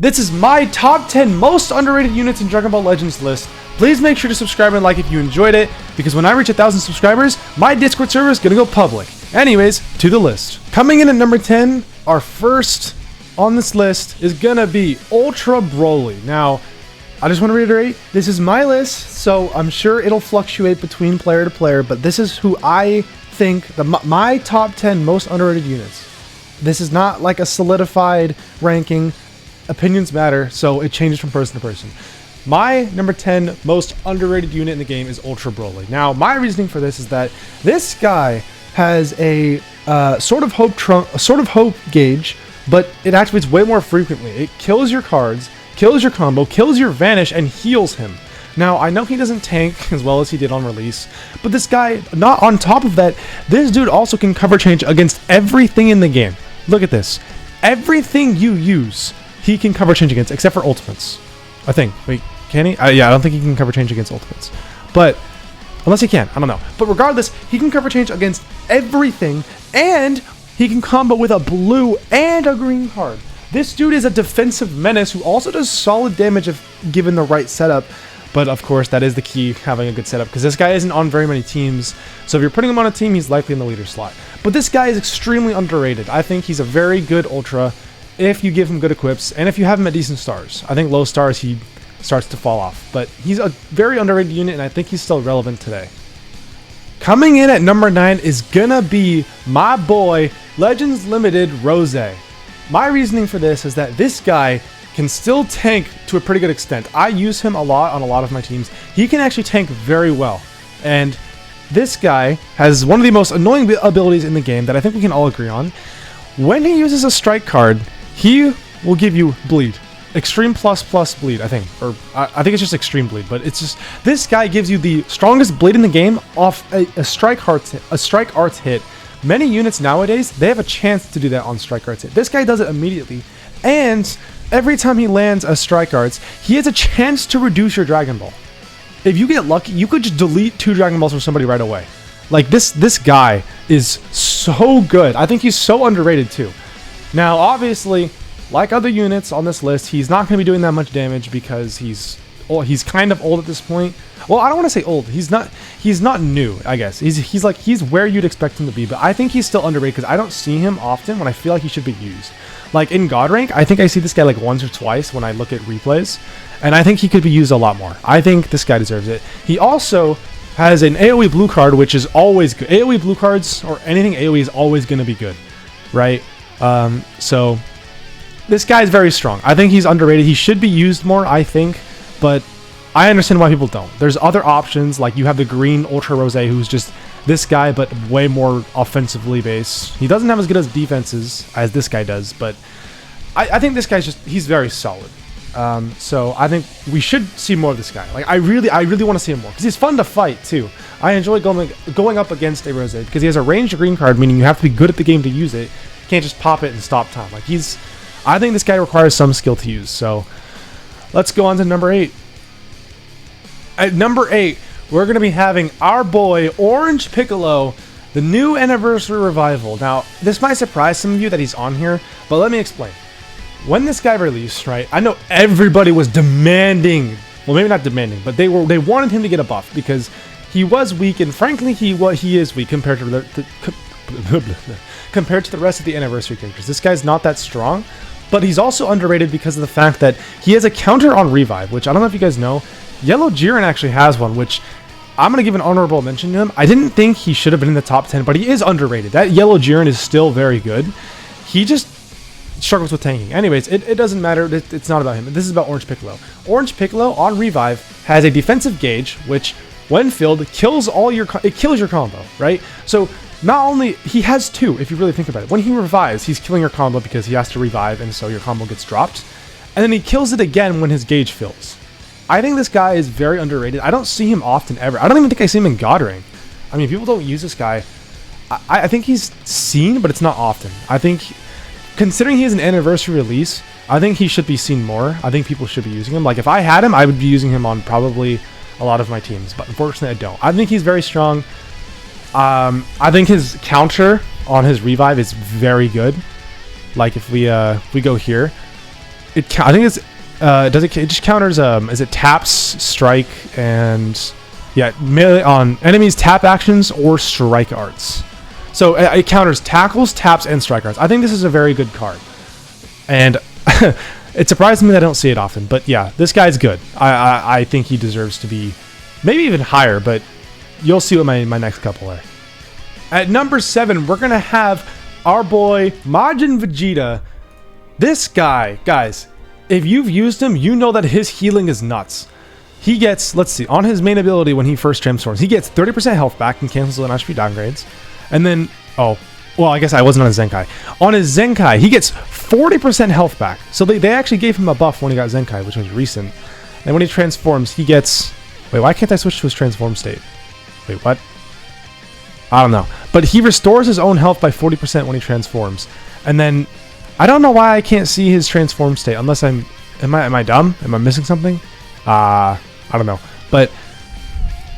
This is my top 10 most underrated units in Dragon Ball Legends list. Please make sure to subscribe and like if you enjoyed it, because when I reach 1,000 subscribers, my Discord server is going to go public. Anyways, to the list. Coming in at number 10, our first on this list is going to be Ultra Broly. Now, I just want to reiterate, this is my list, so I'm sure it'll fluctuate between player to player, but this is who I think, my top 10 most underrated units. This is not like a solidified ranking. Opinions matter, so it changes from person to person. My number 10 most underrated unit in the game is Ultra Broly. Now, my reasoning for this is that this guy has a sort of hope gauge, but it activates way more frequently. It kills your cards, kills your combo, kills your vanish, and heals him. Now, I know he doesn't tank as well as he did on release, but this guy, not on top of that, this dude also can cover change against everything in the game. Look at this. Everything you use, he can cover change against, except for ultimates. I think. Wait, can he? Yeah, I don't think he can cover change against ultimates. But, unless he can, I don't know. But regardless, he can cover change against everything, and he can combo with a blue and a green card. This dude is a defensive menace who also does solid damage if given the right setup. But of course, that is the key, having a good setup, because this guy isn't on very many teams. So if you're putting him on a team, he's likely in the leader slot. But this guy is extremely underrated. I think he's a very good Ultra if you give him good equips, and if you have him at decent stars. I think low stars, he starts to fall off. But he's a very underrated unit, and I think he's still relevant today. Coming in at number 9 is gonna be my boy, Legends Limited Rose. My reasoning for this is that this guy can still tank to a pretty good extent. I use him a lot on a lot of my teams. He can actually tank very well. And this guy has one of the most annoying abilities in the game that I think we can all agree on. When he uses a strike card, he will give you bleed. Extreme plus bleed, I think. Or I think it's just extreme bleed, but it's just, this guy gives you the strongest bleed in the game off a strike arts hit. Many units nowadays, they have a chance to do that on strike arts hit. This guy does it immediately. And every time he lands a strike arts, he has a chance to reduce your Dragon Ball. If you get lucky, you could just delete 2 Dragon Balls from somebody right away. Like, this guy is so good. I think he's so underrated too. Now, obviously, like other units on this list, he's not going to be doing that much damage because he's kind of old at this point. Well, I don't want to say old. He's not new, I guess. He's where you'd expect him to be, but I think he's still underrated because I don't see him often when I feel like he should be used. Like in God rank, I think I see this guy like once or twice when I look at replays, and I think he could be used a lot more. I think this guy deserves it. He also has an AoE blue card, which is always good. AoE blue cards or anything AoE is always going to be good, right? So this guy is very strong. I think he's underrated. He should be used more, I think, but I understand why people don't. There's other options, like you have the green Ultra Rose, who's just this guy, but way more offensively based. He doesn't have as good as defenses as this guy does, but I think this guy's he's very solid. So I think we should see more of this guy. Like I really want to see him more because he's fun to fight too. I enjoy going up against a Rose because he has a ranged green card, meaning you have to be good at the game to use it. You can't just pop it and stop time. Like I think this guy requires some skill to use. So let's go on to number 8. At number 8, we're going to be having our boy Orange Piccolo, the new anniversary revival. Now, this might surprise some of you that he's on here, but let me explain. When this guy released, right, I know everybody was demanding, well, maybe not demanding, but they wanted him to get a buff because he was weak, and frankly, he is weak compared to the rest of the anniversary characters. This guy's not that strong, but he's also underrated because of the fact that he has a counter on revive, which I don't know if you guys know. Yellow Jiren actually has one, which I'm going to give an honorable mention to him. I didn't think he should have been in the top 10, but he is underrated. That Yellow Jiren is still very good. He just struggles with tanking. Anyways, it doesn't matter. It's not about him. This is about Orange Piccolo. Orange Piccolo on revive has a defensive gauge, which when filled kills your combo, right? So not only he has 2, if you really think about it. When he revives, he's killing your combo because he has to revive, and so your combo gets dropped. And then he kills it again when his gauge fills. I think this guy is very underrated. I don't see him often ever. I don't even think I see him in God rank. I mean, people don't use this guy. I think he's seen, but it's not often. I think, considering he has an anniversary release, I think he should be seen more. I think people should be using him. Like, if I had him, I would be using him on probably a lot of my teams, but unfortunately I don't. I think he's very strong. I think his counter on his revive is very good. Like, if we go here, I think it's does it just counters is it taps, strike, and yeah, melee on enemies tap actions or strike arts. So it counters tackles, taps, and strike arts. I think this is a very good card, and it surprised me that I don't see it often. But yeah, this guy's good. I think he deserves to be maybe even higher, but you'll see what my next couple are. At number 7, we're gonna have our boy Majin Vegeta. This guy, guys, if you've used him, you know that his healing is nuts. He gets, let's see, on his main ability when he first transforms, he gets 30% health back and cancels an HP downgrades. And then, oh, well, I guess I wasn't on his Zenkai. On his Zenkai, he gets 40% health back. So they actually gave him a buff when he got Zenkai, which was recent. And when he transforms, he gets... Wait, why can't I switch to his transform state? Wait, what? I don't know. But he restores his own health by 40% when he transforms. And then, I don't know why I can't see his transform state, unless am I dumb? Am I missing something? I don't know. But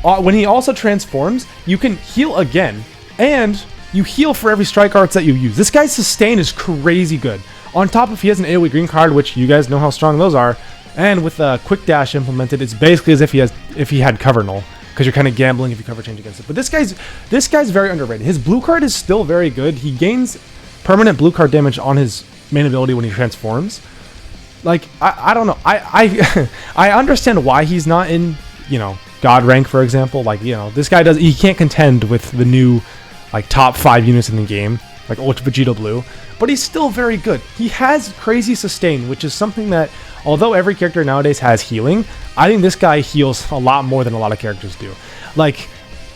when he also transforms, you can heal again, and you heal for every strike arts that you use. This guy's sustain is crazy good. On top of he has an AoE green card, which you guys know how strong those are, and with a quick dash implemented, it's basically as if he had cover null, because you're kind of gambling if you cover change against it. But this guy's very underrated. His blue card is still very good. He gains permanent blue card damage on his main ability when he transforms. Like, I don't know. I understand why he's not in, God rank, for example. Like, this guy he can't contend with the new, like, top 5 units in the game, like Ultra Vegito Blue, but he's still very good. He has crazy sustain, which is something that, although every character nowadays has healing, I think this guy heals a lot more than a lot of characters do. Like,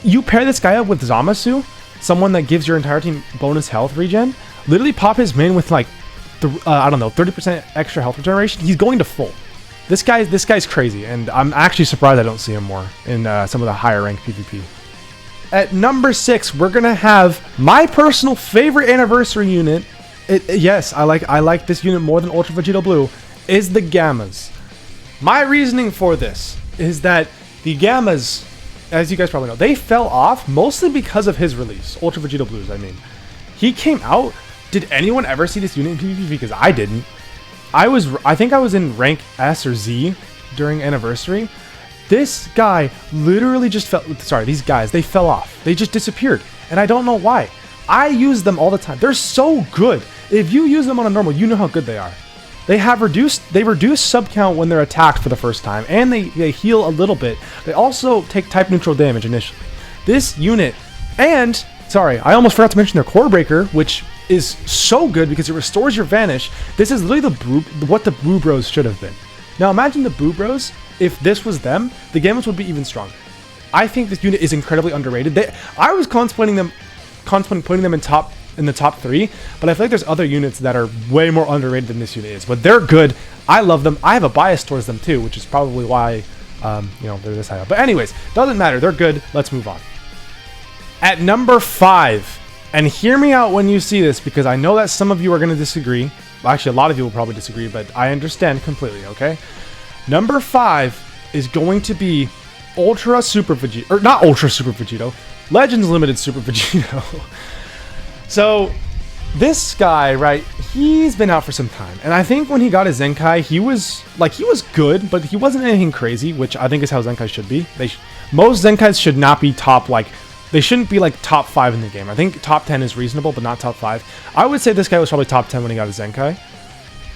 you pair this guy up with Zamasu, someone that gives your entire team bonus health regen, literally pop his main with, like, I don't know, 30% extra health regeneration. He's going to full. This guy's crazy, and I'm actually surprised I don't see him more in some of the higher ranked PvP. At number 6, we're gonna have my personal favorite anniversary unit. Yes, I like this unit more than Ultra Vegito Blue. Is the Gammas. My reasoning for this is that the Gammas, as you guys probably know, they fell off mostly because of his release. Ultra Vegito Blues, I mean. He came out. Did anyone ever see this unit in PvP? Because I didn't. I think I was in rank S or Z during Anniversary. This guy literally just fell... Sorry, these guys, they fell off. They just disappeared. And I don't know why. I use them all the time. They're so good. If you use them on a normal, you know how good they are. They reduce sub count when they're attacked for the first time, and they heal a little bit. They also take type neutral damage initially. This unit, and... Sorry, I almost forgot to mention their Core Breaker, which is so good because it restores your Vanish. This is literally what the Boo Bros should have been. Now imagine the Boo Bros, if this was them, the Gammas would be even stronger. I think this unit is incredibly underrated. I was contemplating putting them in the top 3, but I feel like there's other units that are way more underrated than this unit is. But they're good. I love them. I have a bias towards them too, which is probably why they're this high up. But anyways, doesn't matter. They're good. Let's move on. At number 5, and hear me out when you see this, because I know that some of you are going to disagree. Well, actually, a lot of you will probably disagree, but I understand completely, okay? Number 5 is going to be Ultra Super Vegito, or not Ultra Super Vegito, Legends Limited Super Vegito. So, this guy, right, he's been out for some time, and I think when he got his Zenkai, he was good, but he wasn't anything crazy, which I think is how Zenkai should be. Most Zenkais should not be they shouldn't be like top 5 in the game. I think top 10 is reasonable, but not top 5. I would say this guy was probably top 10 when he got his Zenkai.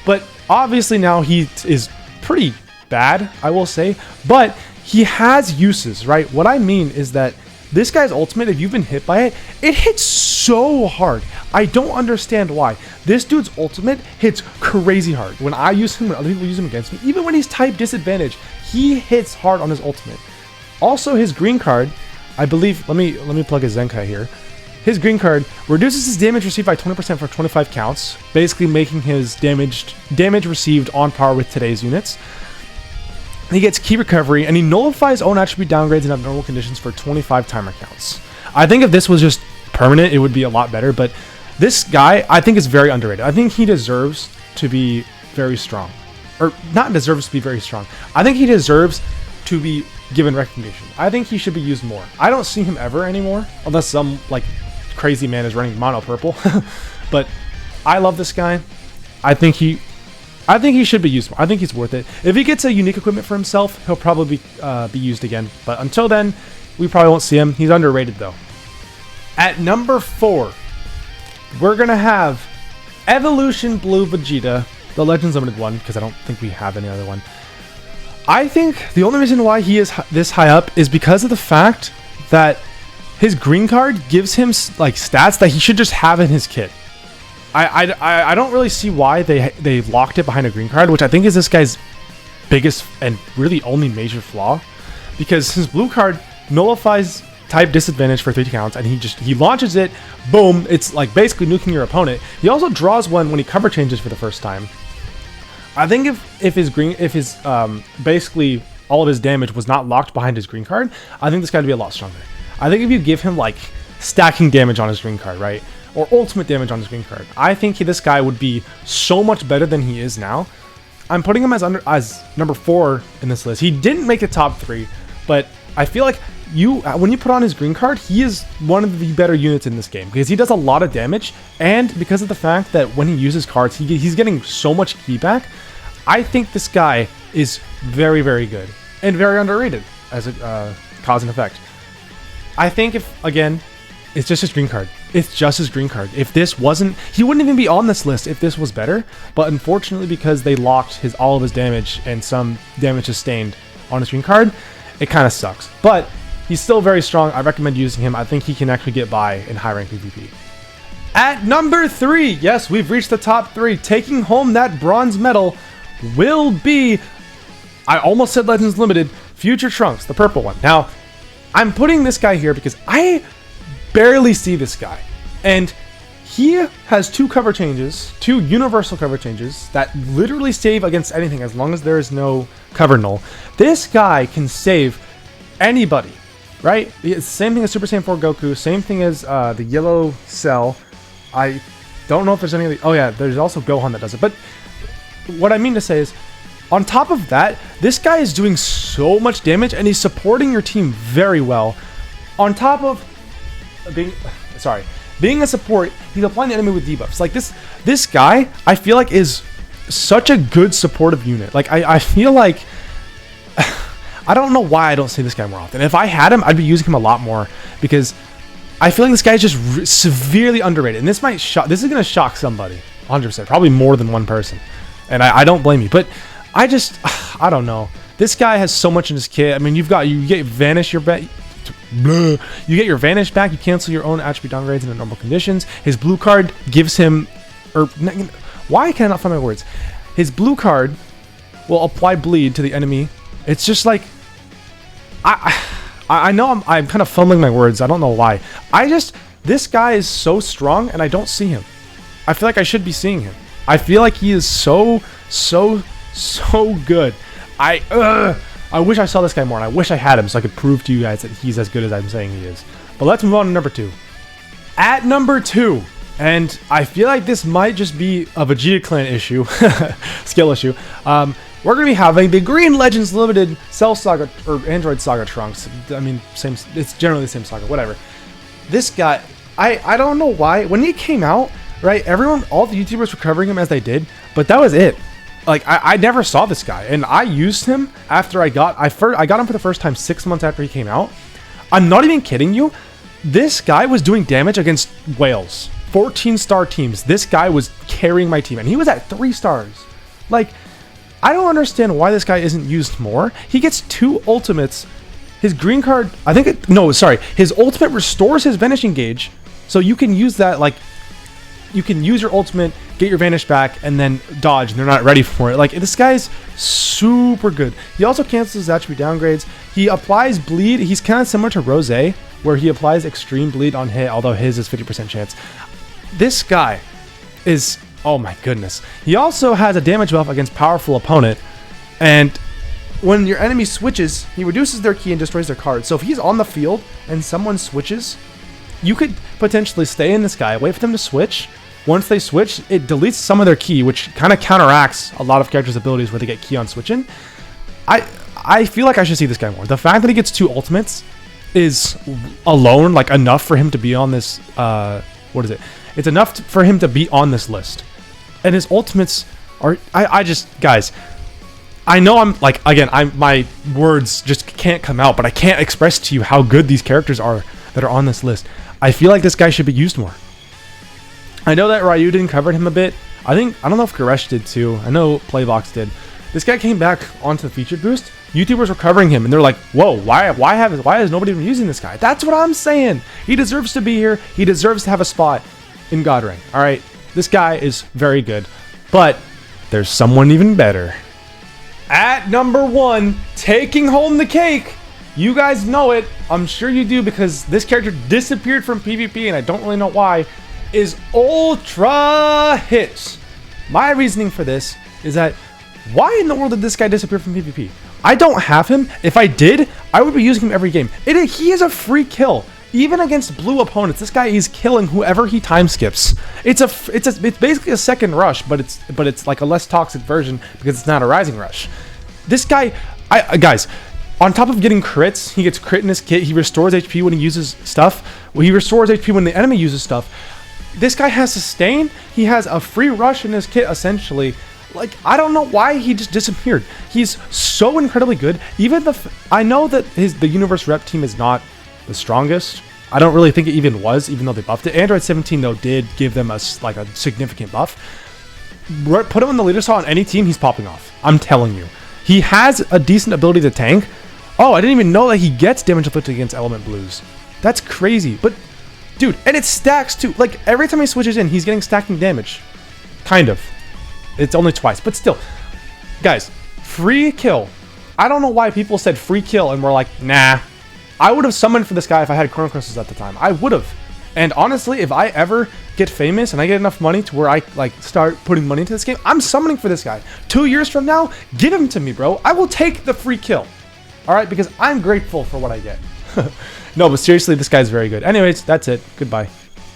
But obviously now he is pretty bad, I will say. But he has uses, right? What I mean is that this guy's ultimate, if you've been hit by it, it hits so hard. I don't understand why. This dude's ultimate hits crazy hard. When I use him, when other people use him against me, even when he's type disadvantage, he hits hard on his ultimate. Also, his green card, I believe, let me plug his Zenkai here. His green card reduces his damage received by 20% for 25 counts, basically making his damage received on par with today's units. He gets key recovery, and he nullifies own attribute downgrades in abnormal conditions for 25 timer counts. I think if this was just permanent, it would be a lot better, but this guy, I think, is very underrated. I think he deserves to be very strong. Or, not deserves to be very strong. I think he deserves to be given recognition. I think he should be used more. I don't see him ever anymore, unless some like crazy man is running mono purple. But I love this guy. I think I think he should be used more. I think he's worth it. If he gets a unique equipment for himself, he'll probably be used again. But until then, we probably won't see him. He's underrated, though. At number 4, we're going to have Evolution Blue Vegeta, the Legends Limited one, because I don't think we have any other one. I think the only reason why he is this high up is because of the fact that his green card gives him like stats that he should just have in his kit. I don't really see why they locked it behind a green card, which I think is this guy's biggest and really only major flaw, because his blue card nullifies type disadvantage for 3 counts, and he launches it, boom, it's like basically nuking your opponent. He also draws one when he cover changes for the first time. I think if his basically all of his damage was not locked behind his green card, I think this guy would be a lot stronger. I think if you give him like stacking damage on his green card, right, or ultimate damage on his green card, I think this guy would be so much better than he is now. I'm putting him as number 4 in this list. He didn't make the top 3, but I feel like when you put on his green card, he is one of the better units in this game because he does a lot of damage, and because of the fact that when he uses cards, he's getting so much key back. I think this guy is very, very good and very underrated as a cause and effect. I think it's just his green card. It's just his green card. If this wasn't, he wouldn't even be on this list if this was better. But unfortunately, because they locked all of his damage and some damage sustained on his green card, it kind of sucks. But he's still very strong. I recommend using him. I think he can actually get by in high rank PvP. At number 3, yes, we've reached the top 3. Taking home that bronze medal will be, I almost said Legends Limited, Future Trunks, the purple one. Now, I'm putting this guy here because I barely see this guy, and he has 2 cover changes, 2 universal cover changes that literally save against anything as long as there is no cover null. This guy can save anybody, right? It's the same thing as Super Saiyan 4 Goku, same thing as the yellow cell. I don't know if there's any of the, oh yeah, there's also Gohan that does it. But what I mean to say is, on top of that, this guy is doing so much damage and he's supporting your team very well. On top of being a support, he's applying the enemy with debuffs. Like this guy, I feel like is such a good supportive unit. Like I feel like I don't know why I don't see this guy more often. If I had him, I'd be using him a lot more because I feel like this guy is just severely underrated. And this is gonna shock somebody, 100%, probably more than one person. And I don't blame you, but I don't know. This guy has so much in his kit. I mean, you get Vanish your bet. You get your Vanish back. You cancel your own attribute downgrades in the normal conditions. His blue card gives him, why can I not find my words? His blue card will apply bleed to the enemy. It's just like, I know I'm kind of fumbling my words. I don't know why. This guy is so strong and I don't see him. I feel like I should be seeing him. I feel like he is so good. I wish I saw this guy more, and I wish I had him so I could prove to you guys that he's as good as I'm saying he is. But let's move on to number 2. At number 2, and I feel like this might just be a Vegeta clan issue, skill issue. We're going to be having the Green Legends Limited Cell Saga, or Android Saga Trunks. I mean, it's generally the same saga, whatever. This guy, I don't know why. When he came out, right, all the YouTubers were covering him as they did, but that was it. Like, I never saw this guy, and I used him after I got him for the first time 6 months after he came out. I'm not even kidding you. This guy was doing damage against whales, 14-star teams. This guy was carrying my team, and he was at 3 stars. Like, I don't understand why this guy isn't used more. He gets 2 ultimates. His green card, his ultimate restores his vanishing gauge, so you can use that, like, you can use your ultimate, get your Vanish back, and then dodge, and they're not ready for it. Like, this guy's super good. He also cancels his attribute downgrades. He applies bleed. He's kind of similar to Rose, where he applies extreme bleed on hit, although his is 50% chance. This guy is, oh my goodness. He also has a damage buff against powerful opponent, and when your enemy switches, he reduces their key and destroys their card. So if he's on the field and someone switches, you could potentially stay in this guy, wait for them to switch. Once they switch, it deletes some of their key, which kind of counteracts a lot of characters' abilities where they get key on switching. I feel like I should see this guy more. The fact that he gets 2 ultimates is alone like enough for him to be on this. It's enough for him to be on this list. And his ultimates, Or I just, guys, I know I'm like, again, my words just can't come out, but I can't express to you how good these characters are that are on this list. I feel like this guy should be used more. I know that Ryuden covered him a bit. I don't know if Goresh did too. I know Playbox did. This guy came back onto the featured boost. YouTubers were covering him, and they're like, "Whoa, why is nobody even using this guy?" That's what I'm saying. He deserves to be here. He deserves to have a spot in God Ring. All right, this guy is very good, but there's someone even better. At number 1, taking home the cake. You guys know it. I'm sure you do, because this character disappeared from PvP, and I don't really know why. Is Ultra Hit. My reasoning for this is that why in the world did this guy disappear from PvP? I don't have him. If I did, I would be using him every game. He is a free kill. Even against blue opponents, this guy is killing whoever he time skips. It's basically a second rush, but it's like a less toxic version because it's not a rising rush. This guy, guys, on top of getting crits, he gets crit in his kit. He restores HP when he uses stuff. Well, he restores HP when the enemy uses stuff. This guy has sustain. He has a free rush in his kit, essentially. Like, I don't know why he just disappeared. He's so incredibly good. I know that the Universe Rep team is not the strongest. I don't really think it even was, even though they buffed it. Android 17, though, did give them a significant buff. Put him on the leader saw on any team, he's popping off. I'm telling you. He has a decent ability to tank. Oh, I didn't even know that he gets damage inflicted against element blues. That's crazy. But, dude, and it stacks too. Like, every time he switches in, he's getting stacking damage. Kind of. It's only twice, but still. Guys, free kill. I don't know why people said free kill and we're like, nah. I would have summoned for this guy if I had Chrono Crystals at the time. I would have. And honestly, if I ever get famous and I get enough money to where I start putting money into this game, I'm summoning for this guy. 2 years from now, give him to me, bro. I will take the free kill. All right, because I'm grateful for what I get. No, but seriously, this guy's very good. Anyways, that's it. Goodbye.